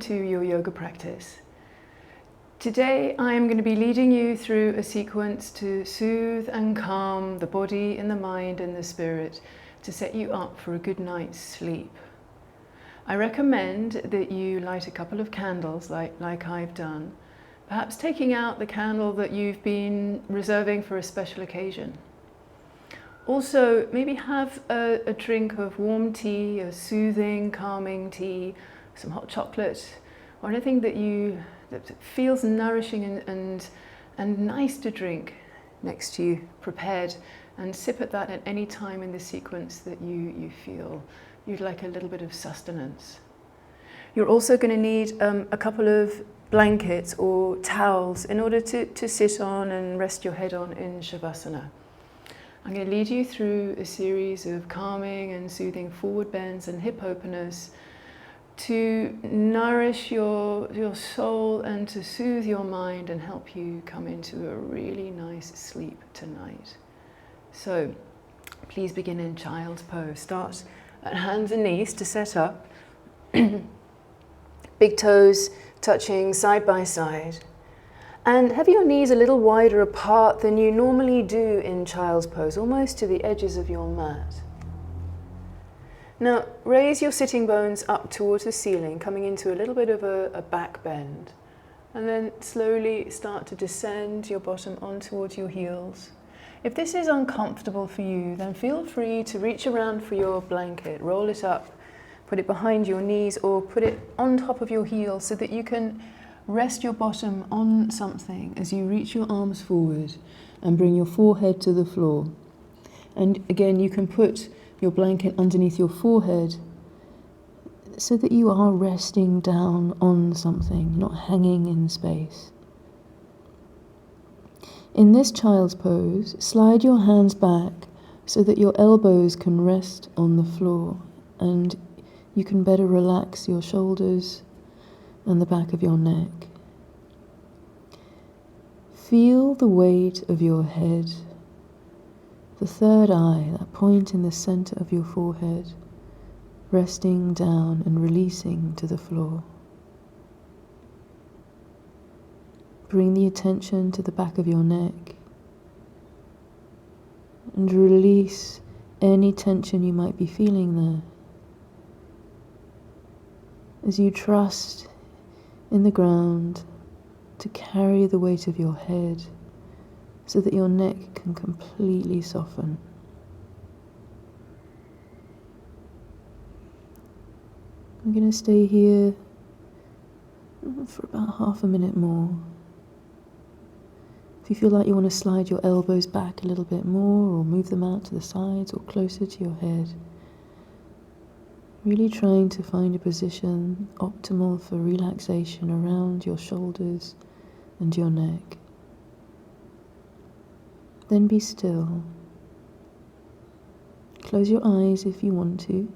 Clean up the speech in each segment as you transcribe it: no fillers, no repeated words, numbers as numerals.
To your yoga practice. Today I am going to be leading you through a sequence to soothe and calm the body and the mind and the spirit to set you up for a good night's sleep. I recommend that you light a couple of candles like I've done, perhaps taking out the candle that you've been reserving for a special occasion. Also, maybe have a drink of warm tea, a soothing, calming tea, some hot chocolate, or anything that feels nourishing and nice to drink next to you, prepared, and sip at that at any time in the sequence that you feel you'd like a little bit of sustenance. You're also going to need a couple of blankets or towels in order to sit on and rest your head on in Shavasana. I'm going to lead you through a series of calming and soothing forward bends and hip openers to nourish your soul and to soothe your mind and help you come into a really nice sleep tonight. So please begin in child's pose. Start at hands and knees to set up. Big toes touching side by side. And have your knees a little wider apart than you normally do in child's pose, almost to the edges of your mat. Now, raise your sitting bones up towards the ceiling, coming into a little bit of a back bend. And then slowly start to descend your bottom on towards your heels. If this is uncomfortable for you, then feel free to reach around for your blanket, roll it up, put it behind your knees, or put it on top of your heels so that you can rest your bottom on something as you reach your arms forward and bring your forehead to the floor. And again, you can put your blanket underneath your forehead so that you are resting down on something, not hanging in space. In this child's pose, slide your hands back so that your elbows can rest on the floor and you can better relax your shoulders and the back of your neck. Feel the weight of your head, the third eye, that point in the center of your forehead, resting down and releasing to the floor. Bring the attention to the back of your neck and release any tension you might be feeling there. As you trust in the ground to carry the weight of your head so that your neck can completely soften. I'm going to stay here for about half a minute more. If you feel like you want to slide your elbows back a little bit more or move them out to the sides or closer to your head, really trying to find a position optimal for relaxation around your shoulders and your neck. Then be still. Close your eyes if you want to.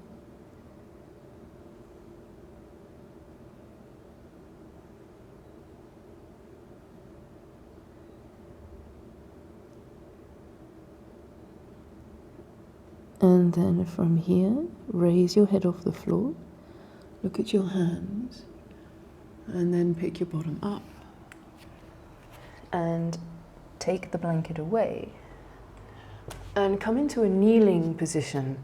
And then from here, raise your head off the floor, look at your hands, and then pick your bottom up and take the blanket away and come into a kneeling position.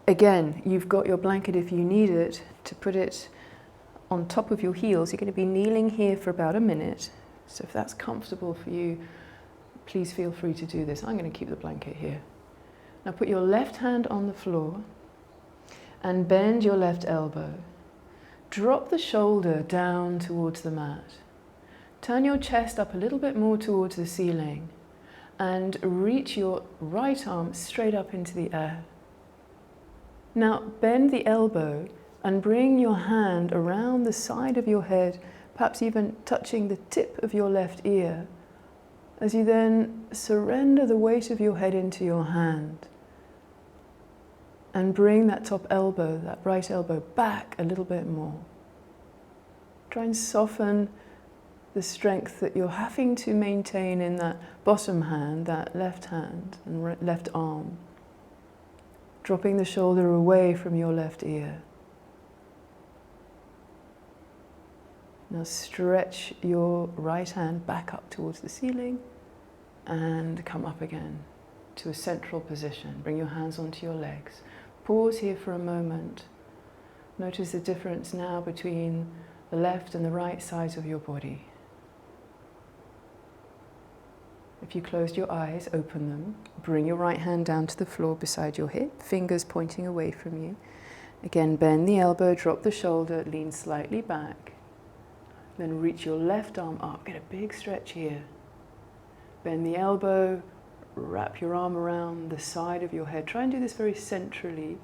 Again, you've got your blanket if you need it to put it on top of your heels. You're going to be kneeling here for about a minute, so if that's comfortable for you, please feel free to do this. I'm going to keep the blanket here. Now put your left hand on the floor and bend your left elbow. Drop the shoulder down towards the mat. Turn your chest up a little bit more towards the ceiling and reach your right arm straight up into the air. Now bend the elbow and bring your hand around the side of your head, perhaps even touching the tip of your left ear, as you then surrender the weight of your head into your hand and bring that top elbow, that right elbow, back a little bit more. Try and soften the strength that you're having to maintain in that bottom hand, that left hand and left arm. Dropping the shoulder away from your left ear. Now stretch your right hand back up towards the ceiling and come up again to a central position. Bring your hands onto your legs. Pause here for a moment. Notice the difference now between the left and the right sides of your body. If you closed your eyes, open them. Bring your right hand down to the floor beside your hip, fingers pointing away from you. Again, bend the elbow, drop the shoulder, lean slightly back. Then reach your left arm up, get a big stretch here. Bend the elbow, wrap your arm around the side of your head. Try and do this very centrally,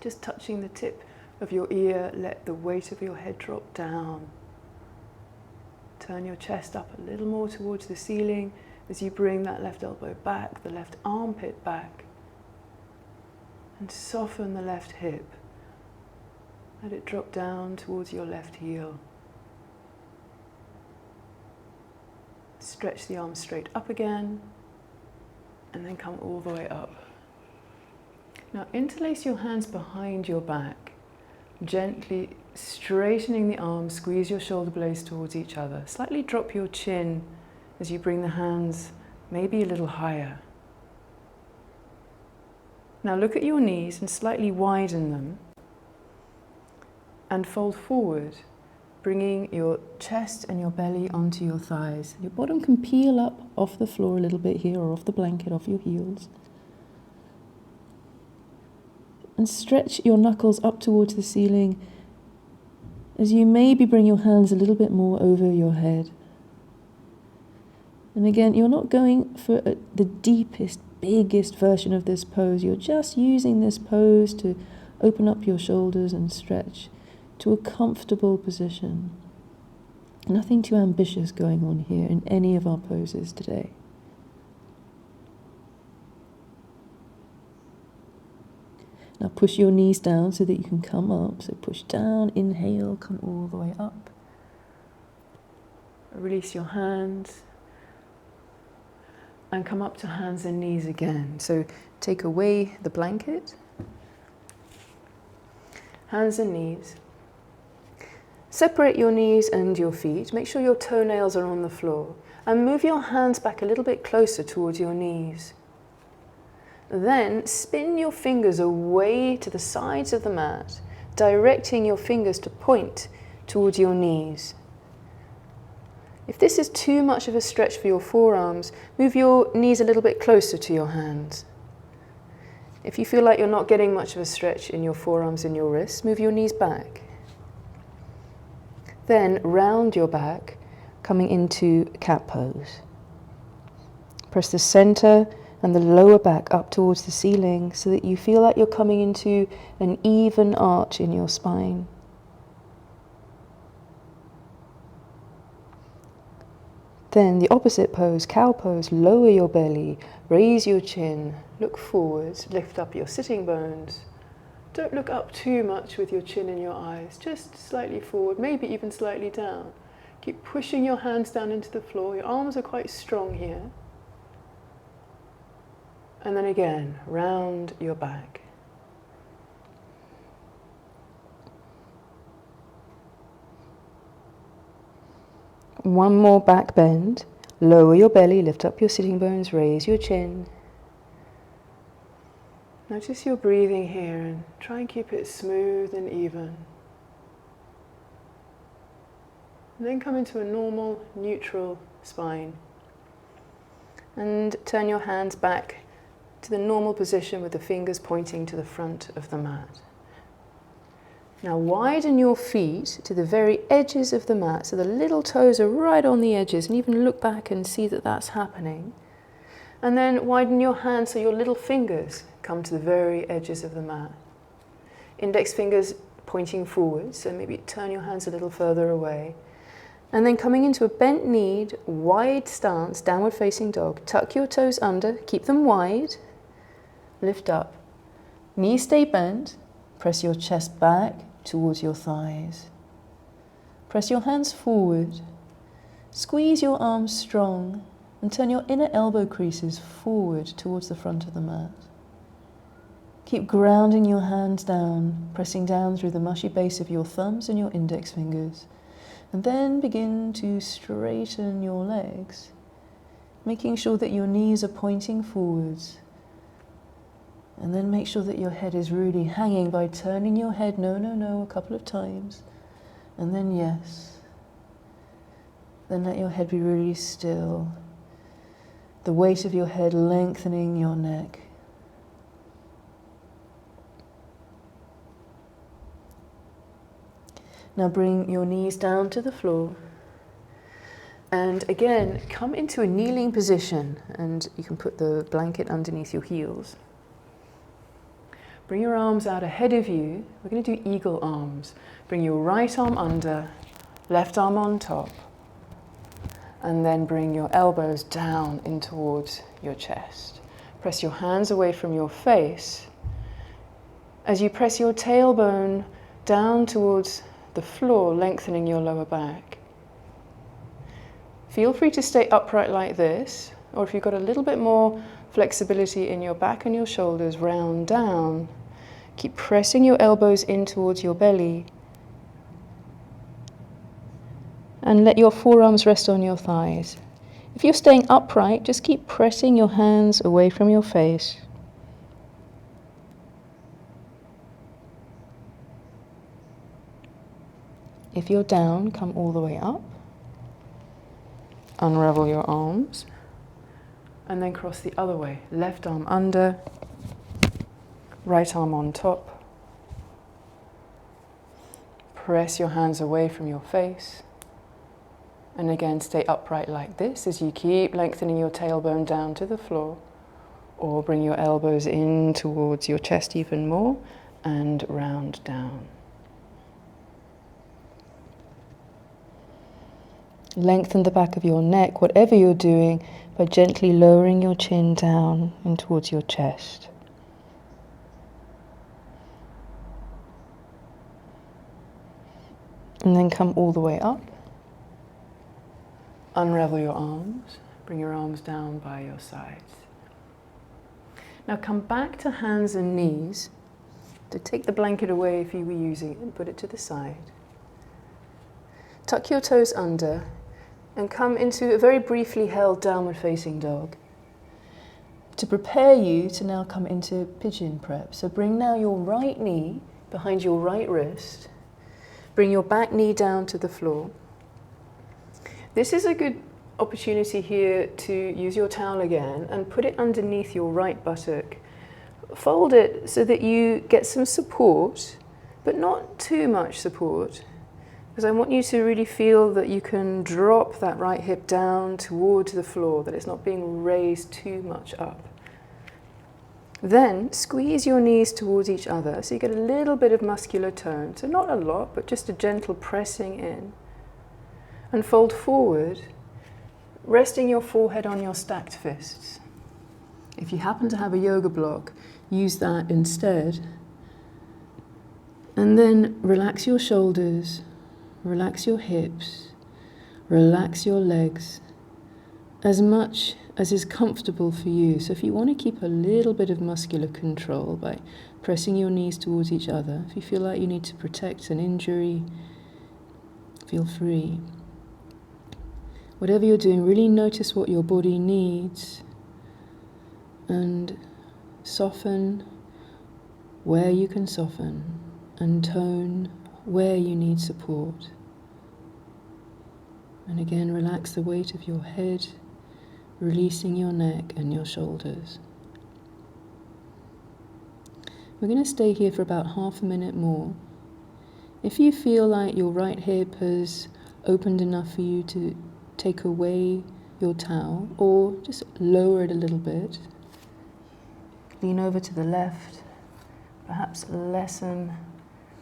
just touching the tip of your ear. Let the weight of your head drop down. Turn your chest up a little more towards the ceiling as you bring that left elbow back, the left armpit back, and soften the left hip. Let it drop down towards your left heel. Stretch the arms straight up again, and then come all the way up. Now interlace your hands behind your back, gently straightening the arms, squeeze your shoulder blades towards each other. Slightly drop your chin as you bring the hands maybe a little higher. Now look at your knees and slightly widen them and fold forward, bringing your chest and your belly onto your thighs. Your bottom can peel up off the floor a little bit here, or off the blanket, off your heels. And stretch your knuckles up towards the ceiling as you maybe bring your hands a little bit more over your head. And again, you're not going for the deepest, biggest version of this pose. You're just using this pose to open up your shoulders and stretch to a comfortable position. Nothing too ambitious going on here in any of our poses today. Now push your knees down so that you can come up. So push down, inhale, come all the way up. Release your hands and come up to hands and knees again. So take away the blanket. Hands and knees. Separate your knees and your feet. Make sure your toenails are on the floor. And move your hands back a little bit closer towards your knees. Then spin your fingers away to the sides of the mat, directing your fingers to point towards your knees. If this is too much of a stretch for your forearms, move your knees a little bit closer to your hands. If you feel like you're not getting much of a stretch in your forearms and your wrists, move your knees back. Then round your back, coming into cat pose. Press the center and the lower back up towards the ceiling so that you feel like you're coming into an even arch in your spine. Then the opposite pose, cow pose, lower your belly, raise your chin, look forwards, lift up your sitting bones. Don't look up too much with your chin in your eyes, just slightly forward, maybe even slightly down. Keep pushing your hands down into the floor. Your arms are quite strong here. And then again, round your back. One more back bend. Lower your belly, lift up your sitting bones, raise your chin. Notice your breathing here and try and keep it smooth and even. And then come into a normal, neutral spine. And turn your hands back to the normal position with the fingers pointing to the front of the mat. Now widen your feet to the very edges of the mat so the little toes are right on the edges, and even look back and see that that's happening. And then widen your hands so your little fingers come to the very edges of the mat. Index fingers pointing forward, so maybe turn your hands a little further away. And then coming into a bent knee, wide stance, downward facing dog. Tuck your toes under, keep them wide. Lift up. Knees stay bent. Press your chest back towards your thighs. Press your hands forward. Squeeze your arms strong and turn your inner elbow creases forward towards the front of the mat. Keep grounding your hands down, pressing down through the mushy base of your thumbs and your index fingers. And then begin to straighten your legs, making sure that your knees are pointing forwards. And then make sure that your head is really hanging by turning your head no, no, no a couple of times. And then yes. Then let your head be really still. The weight of your head lengthening your neck. Now bring your knees down to the floor. And again, come into a kneeling position, and you can put the blanket underneath your heels. Bring your arms out ahead of you. We're going to do eagle arms. Bring your right arm under, left arm on top. And then bring your elbows down in towards your chest. Press your hands away from your face. As you press your tailbone down towards the floor, lengthening your lower back. Feel free to stay upright like this, or if you've got a little bit more flexibility in your back and your shoulders, round down. Keep pressing your elbows in towards your belly. And let your forearms rest on your thighs. If you're staying upright, just keep pressing your hands away from your face. If you're down, come all the way up. Unravel your arms. And then cross the other way. Left arm under, right arm on top. Press your hands away from your face. And again, stay upright like this as you keep lengthening your tailbone down to the floor. Or bring your elbows in towards your chest even more and round down. Lengthen the back of your neck, whatever you're doing, by gently lowering your chin down and towards your chest. And then come all the way up. Unravel your arms. Bring your arms down by your sides. Now come back to hands and knees. So take the blanket away if you were using it and put it to the side. Tuck your toes under and come into a very briefly held downward facing dog. To prepare you to now come into Pigeon Prep. So bring now your right knee behind your right wrist. Bring your back knee down to the floor. This is a good opportunity here to use your towel again and put it underneath your right buttock. Fold it so that you get some support, but not too much support. Because I want you to really feel that you can drop that right hip down towards the floor, that it's not being raised too much up. Then squeeze your knees towards each other so you get a little bit of muscular tone. So not a lot, but just a gentle pressing in. And fold forward, resting your forehead on your stacked fists. If you happen to have a yoga block, use that instead. And then relax your shoulders. Relax your hips, relax your legs, as much as is comfortable for you. So if you want to keep a little bit of muscular control by pressing your knees towards each other, if you feel like you need to protect an injury, feel free. Whatever you're doing, really notice what your body needs and soften where you can soften and tone where you need support. And again, relax the weight of your head, releasing your neck and your shoulders. We're going to stay here for about half a minute more. If you feel like your right hip has opened enough for you to take away your towel, or just lower it a little bit, lean over to the left, perhaps lessen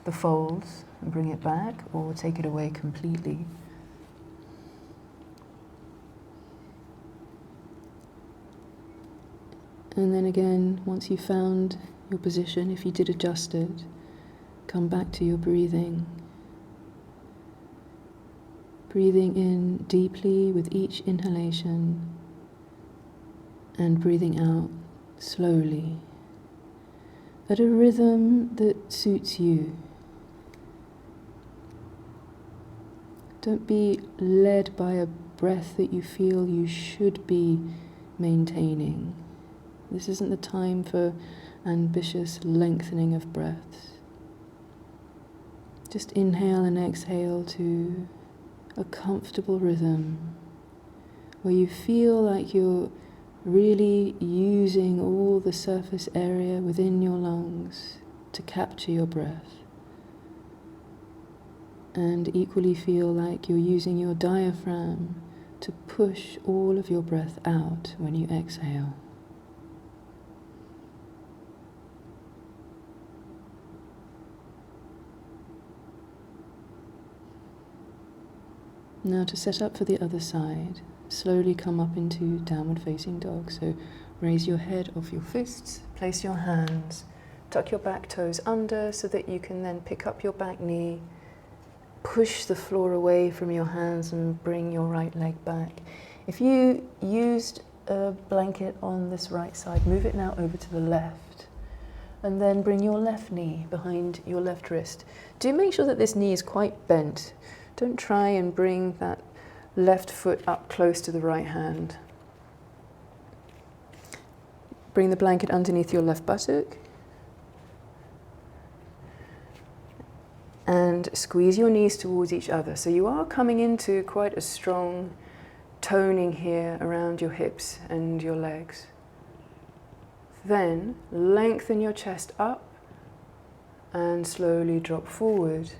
the folds and bring it back, or take it away completely. And then again, once you've found your position, if you did adjust it, come back to your breathing. Breathing in deeply with each inhalation and breathing out slowly at a rhythm that suits you. Don't be led by a breath that you feel you should be maintaining. This isn't the time for ambitious lengthening of breaths. Just inhale and exhale to a comfortable rhythm where you feel like you're really using all the surface area within your lungs to capture your breath, and equally feel like you're using your diaphragm to push all of your breath out when you exhale. Now to set up for the other side, slowly come up into downward facing dog. So raise your head off your fists, place your hands, tuck your back toes under so that you can then pick up your back knee, push the floor away from your hands and bring your right leg back. If you used a blanket on this right side, move it now over to the left and then bring your left knee behind your left wrist. Do make sure that this knee is quite bent. Don't try and bring that left foot up close to the right hand. Bring the blanket underneath your left buttock and squeeze your knees towards each other. So you are coming into quite a strong toning here around your hips and your legs. Then lengthen your chest up and slowly drop forward,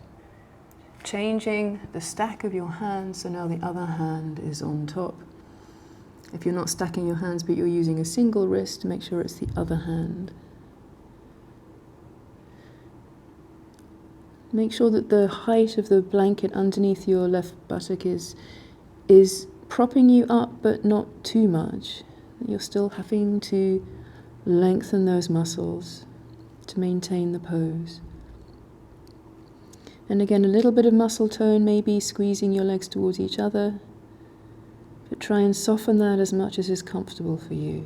changing the stack of your hands, so now the other hand is on top. If you're not stacking your hands but you're using a single wrist, make sure it's the other hand. Make sure that the height of the blanket underneath your left buttock is propping you up but not too much. You're still having to lengthen those muscles to maintain the pose. And again, a little bit of muscle tone, maybe squeezing your legs towards each other, but try and soften that as much as is comfortable for you.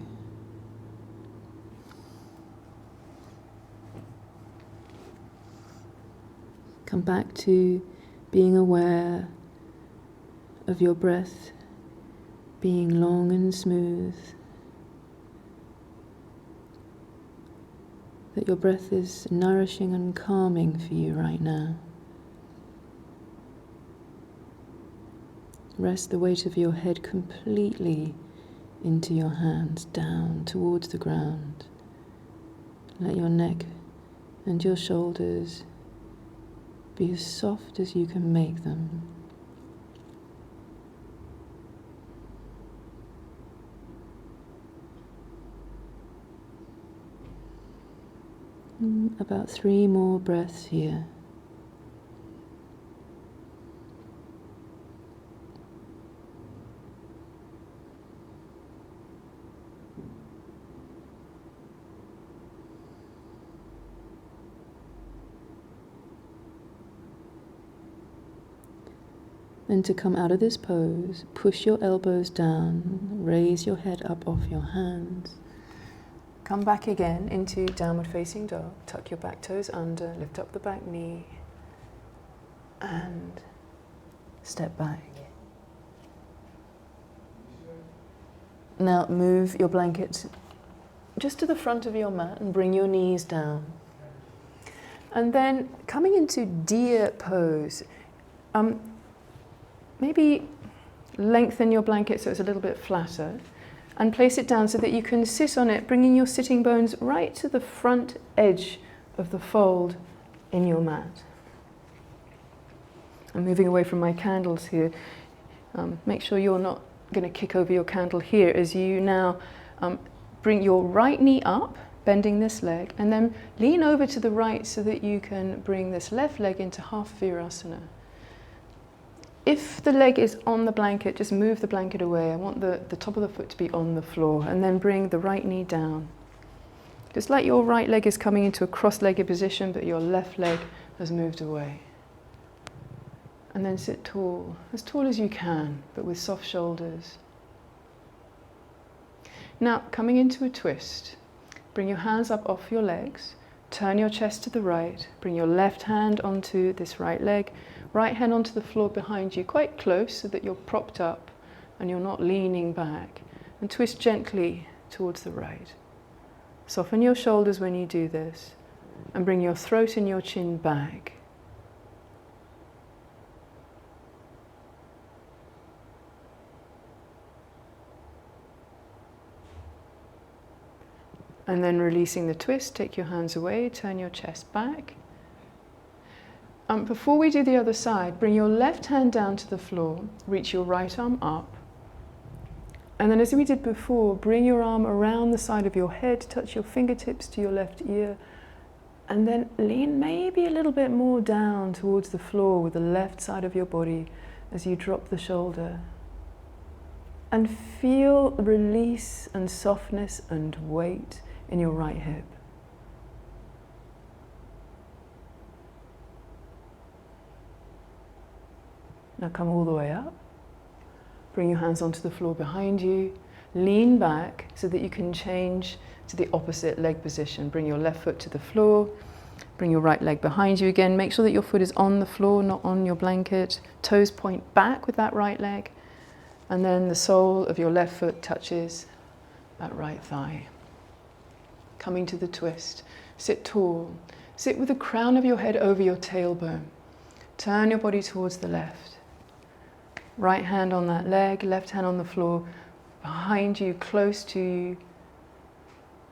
Come back to being aware of your breath being long and smooth, that your breath is nourishing and calming for you right now. Rest the weight of your head completely into your hands, down towards the ground. Let your neck and your shoulders be as soft as you can make them. About 3 more breaths here. Then to come out of this pose, push your elbows down, raise your head up off your hands. Come back again into downward facing dog. Tuck your back toes under, lift up the back knee, and step back. Now move your blanket just to the front of your mat and bring your knees down. And then coming into deer pose, maybe lengthen your blanket so it's a little bit flatter and place it down so that you can sit on it, bringing your sitting bones right to the front edge of the fold in your mat. I'm moving away from my candles here. Make sure you're not going to kick over your candle here as you now bring your right knee up, bending this leg, and then lean over to the right so that you can bring this left leg into half virasana. If the leg is on the blanket, just move the blanket away. I want the top of the foot to be on the floor, and then bring the right knee down. Just like your right leg is coming into a cross-legged position, but your left leg has moved away. And then sit tall as you can, but with soft shoulders. Now, coming into a twist, bring your hands up off your legs, Turn your chest to the right. Bring your left hand onto this right leg. Right hand onto the floor behind you, quite close so that you're propped up and you're not leaning back. And twist gently towards the right. Soften your shoulders when you do this. And bring your throat and your chin back. And then releasing the twist, take your hands away, turn your chest back. Before we do the other side, bring your left hand down to the floor, reach your right arm up. And then as we did before, bring your arm around the side of your head, touch your fingertips to your left ear, and then lean maybe a little bit more down towards the floor with the left side of your body as you drop the shoulder. And feel release and softness and weight in your right hip. Now come all the way up. Bring your hands onto the floor behind you. Lean back so that you can change to the opposite leg position. Bring your left foot to the floor. Bring your right leg behind you again. Make sure that your foot is on the floor, not on your blanket. Toes point back with that right leg. And then the sole of your left foot touches that right thigh. Coming to the twist. Sit tall. Sit with the crown of your head over your tailbone. Turn your body towards the left. Right hand on that leg, left hand on the floor, behind you, close to you.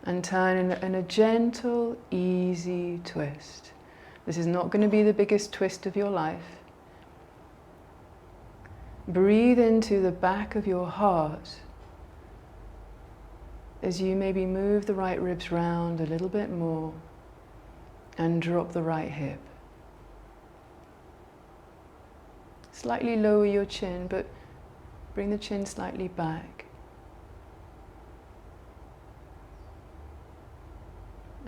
And turn in a gentle, easy twist. This is not going to be the biggest twist of your life. Breathe into the back of your heart as you maybe move the right ribs round a little bit more and drop the right hip. Slightly lower your chin, but bring the chin slightly back.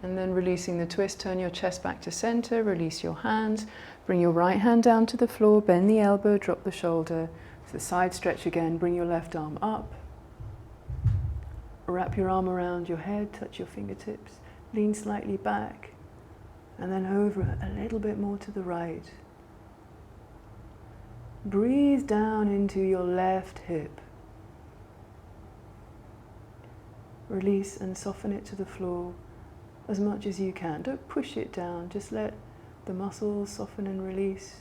And then releasing the twist, turn your chest back to center, release your hands, bring your right hand down to the floor, bend the elbow, drop the shoulder. To the side stretch again, bring your left arm up. Wrap your arm around your head, touch your fingertips, lean slightly back, and then over a little bit more to the right. Breathe down into your left hip. Release and soften it to the floor as much as you can. Don't push it down, just let the muscles soften and release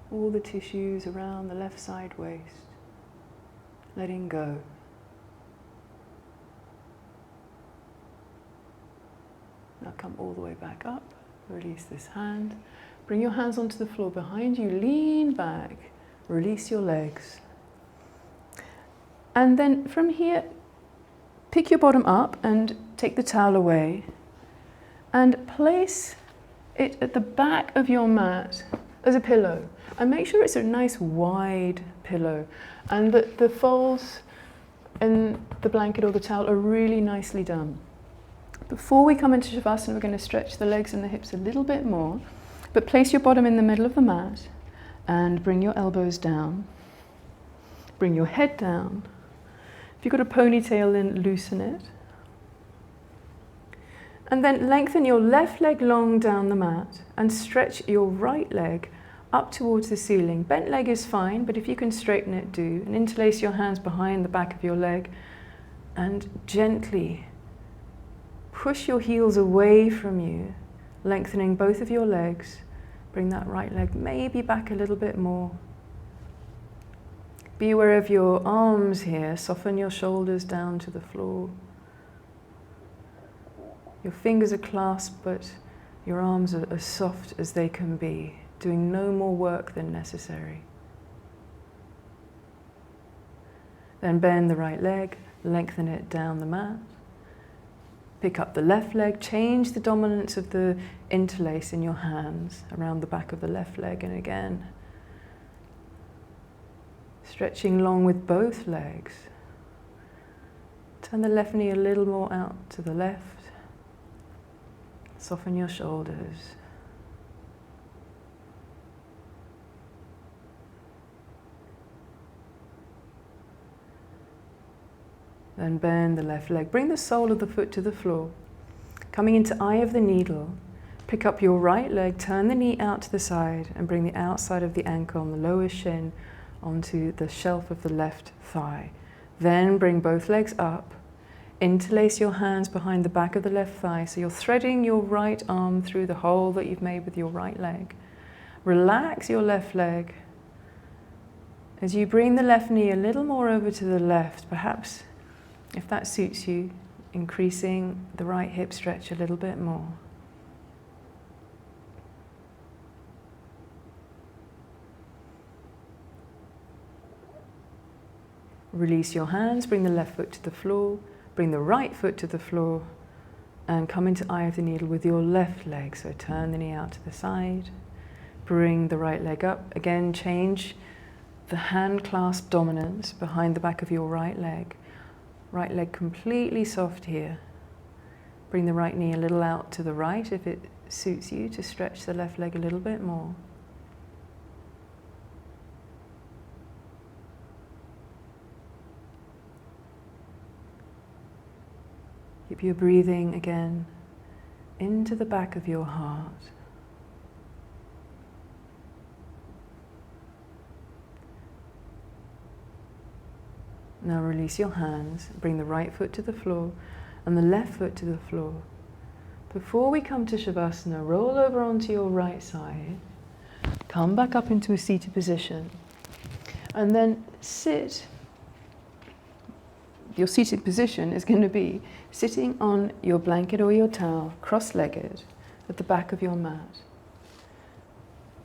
all the tissues around the left side waist. Letting go. Now come all the way back up, release this hand. Bring your hands onto the floor behind you, lean back, release your legs. And then from here, pick your bottom up and take the towel away and place it at the back of your mat as a pillow. And make sure it's a nice wide pillow and that the folds in the blanket or the towel are really nicely done. Before we come into Shavasana, we're going to stretch the legs and the hips a little bit more, but place your bottom in the middle of the mat and bring your elbows down. Bring your head down. If you've got a ponytail, then loosen it. And then lengthen your left leg long down the mat and stretch your right leg up towards the ceiling. Bent leg is fine, but if you can straighten it, do. And interlace your hands behind the back of your leg and gently push your heels away from you, lengthening both of your legs. Bring that right leg maybe back a little bit more. Be aware of your arms here. Soften your shoulders down to the floor. Your fingers are clasped, but your arms are as soft as they can be, doing no more work than necessary. Then bend the right leg, lengthen it down the mat. Pick up the left leg, change the dominance of the interlace in your hands around the back of the left leg, and again, stretching long with both legs. Turn the left knee a little more out to the left. Soften your shoulders. Then bend the left leg. Bring the sole of the foot to the floor. Coming into eye of the needle. pick up your right leg, turn the knee out to the side and bring the outside of the ankle on the lower shin onto the shelf of the left thigh. Then bring both legs up, interlace your hands behind the back of the left thigh so you're threading your right arm through the hole that you've made with your right leg. Relax your left leg as you bring the left knee a little more over to the left, perhaps, if that suits you, increasing the right hip stretch a little bit more. Release your hands, bring the left foot to the floor, bring the right foot to the floor, and come into eye of the needle with your left leg. So turn the knee out to the side, bring the right leg up. Again, change the hand clasp dominance behind the back of your right leg. Right leg completely soft here. Bring the right knee a little out to the right if it suits you to stretch the left leg a little bit more. Keep your breathing again into the back of your heart. Now release your hands, bring the right foot to the floor and the left foot to the floor. Before we come to Shavasana, roll over onto your right side, come back up into a seated position, and then sit. Your seated position is going to be sitting on your blanket or your towel, cross-legged, at the back of your mat.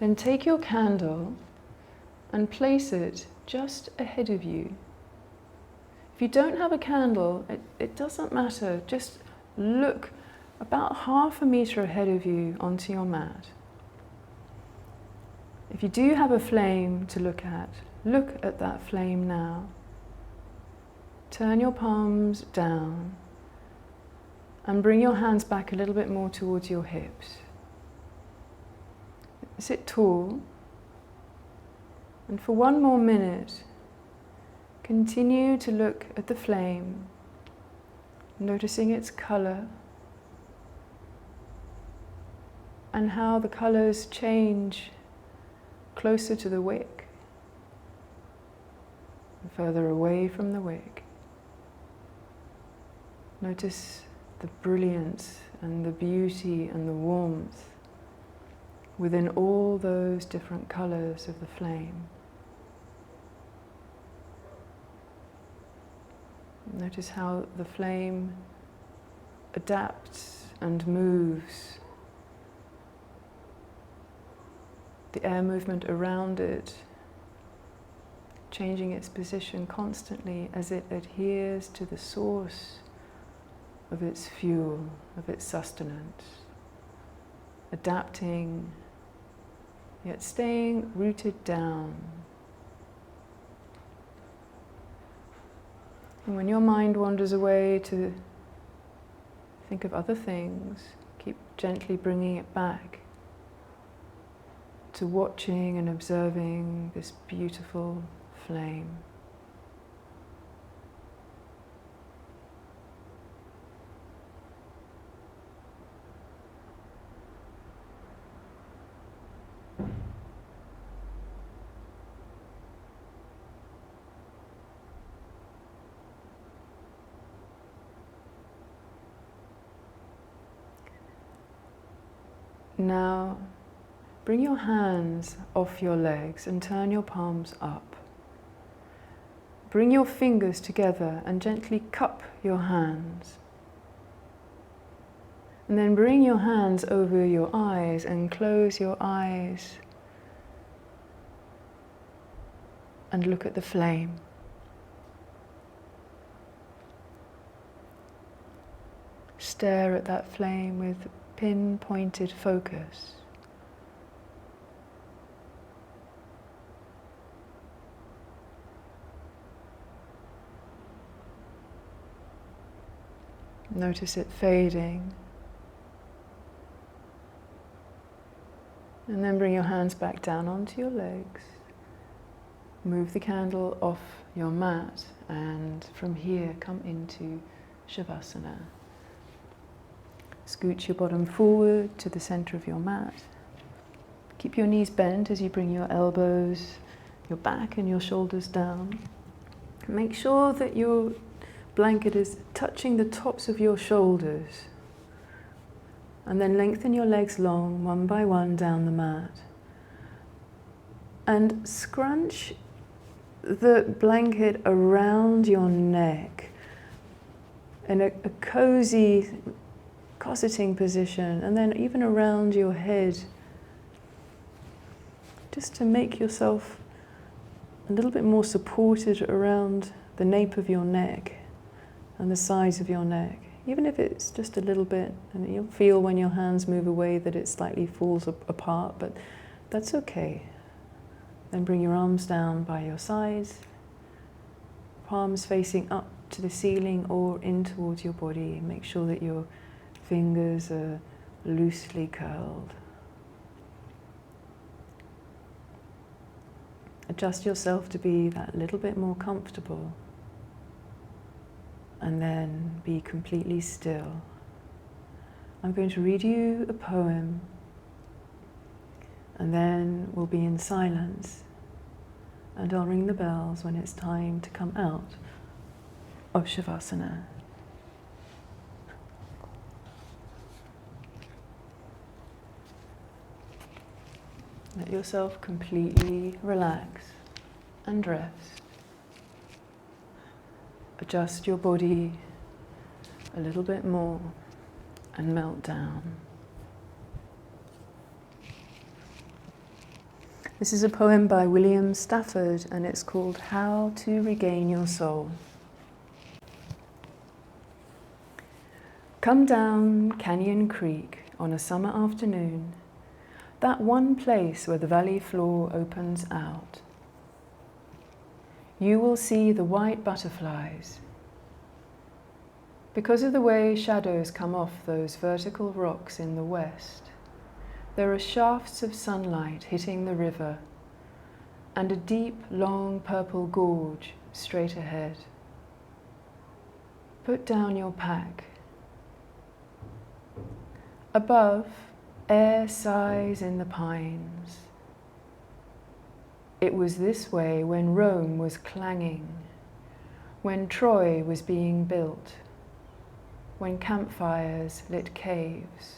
Then take your candle and place it just ahead of you. If you don't have a candle, it doesn't matter. Just look about half a meter ahead of you onto your mat. If you do have a flame to look at that flame now. Turn your palms down and bring your hands back a little bit more towards your hips. Sit tall, and for one more minute, continue to look at the flame, noticing its color and how the colors change closer to the wick and further away from the wick. Notice the brilliance and the beauty and the warmth within all those different colors of the flame. Notice how the flame adapts and moves. The air movement around it, changing its position constantly as it adheres to the source of its fuel, of its sustenance, adapting, yet staying rooted down. And when your mind wanders away to think of other things, keep gently bringing it back to watching and observing this beautiful flame. Now, bring your hands off your legs and turn your palms up. Bring your fingers together and gently cup your hands. And then bring your hands over your eyes and close your eyes and look at the flame. Stare at that flame with pinpointed focus. Notice it fading. And then bring your hands back down onto your legs. Move the candle off your mat, and from here come into Shavasana. Scoot your bottom forward to the center of your mat. Keep your knees bent as you bring your elbows, your back and your shoulders down. Make sure that your blanket is touching the tops of your shoulders. And then lengthen your legs long, one by one, down the mat. And scrunch the blanket around your neck in a cozy, cosseting position, and then even around your head, just to make yourself a little bit more supported around the nape of your neck and the sides of your neck. Even if it's just a little bit, and you'll feel when your hands move away that it slightly falls apart, but that's okay. Then bring your arms down by your sides, palms facing up to the ceiling or in towards your body. Make sure that your fingers are loosely curled. Adjust yourself to be that little bit more comfortable, and then be completely still. I'm going to read you a poem, and then we'll be in silence, and I'll ring the bells when it's time to come out of Shavasana. Let yourself completely relax and rest. Adjust your body a little bit more and melt down. This is a poem by William Stafford, and it's called How to Regain Your Soul. Come down Canyon Creek on a summer afternoon, that one place where the valley floor opens out. You will see the white butterflies. Because of the way shadows come off those vertical rocks in the west, there are shafts of sunlight hitting the river and a deep, long purple gorge straight ahead. Put down your pack. Above, air sighs in the pines. It was this way when Rome was clanging, when Troy was being built, when campfires lit caves.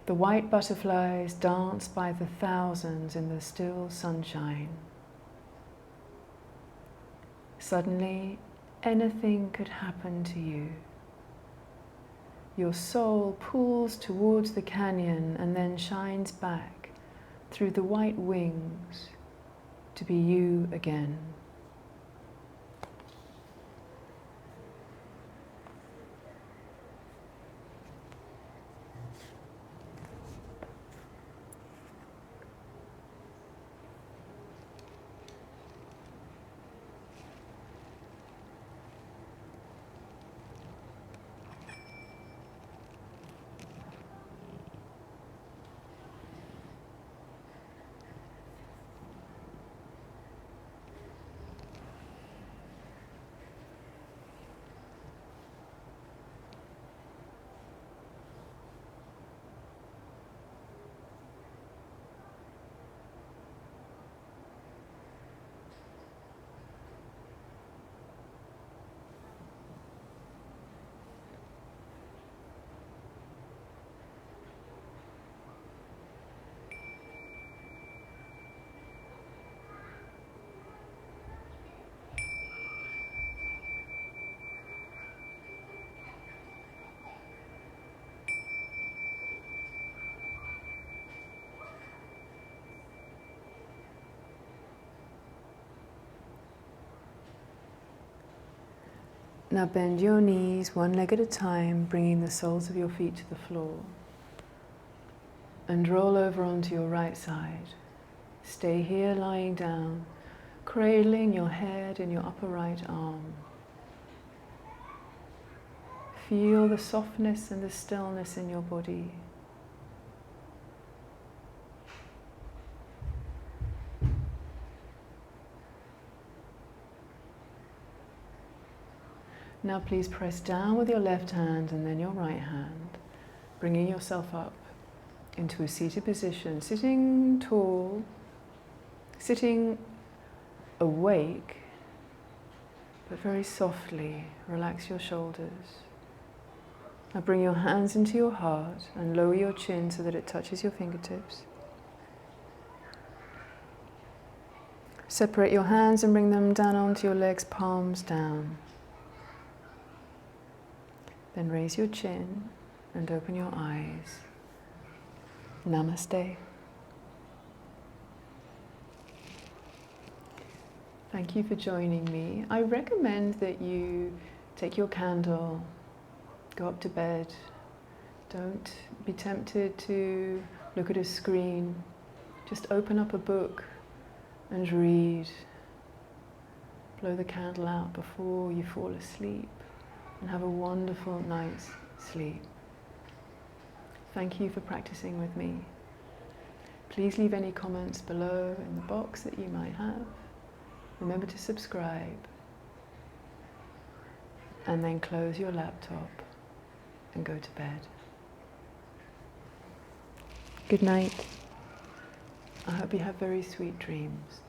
The white butterflies dance by the thousands in the still sunshine. Suddenly, anything could happen to you. Your soul pulls towards the canyon and then shines back through the white wings to be you again. Now bend your knees one leg at a time, bringing the soles of your feet to the floor. And roll over onto your right side. Stay here lying down, cradling your head in your upper right arm. Feel the softness and the stillness in your body. Now please press down with your left hand and then your right hand, bringing yourself up into a seated position, sitting tall, sitting awake, but very softly. Relax your shoulders. Now bring your hands into your heart and lower your chin so that it touches your fingertips. Separate your hands and bring them down onto your legs, palms down. Then raise your chin and open your eyes. Namaste. Thank you for joining me. I recommend that you take your candle, go up to bed. Don't be tempted to look at a screen. Just open up a book and read. Blow the candle out before you fall asleep and have a wonderful night's sleep. Thank you for practicing with me. Please leave any comments below in the box that you might have. Remember to subscribe. And then close your laptop and go to bed. Good night. I hope you have very sweet dreams.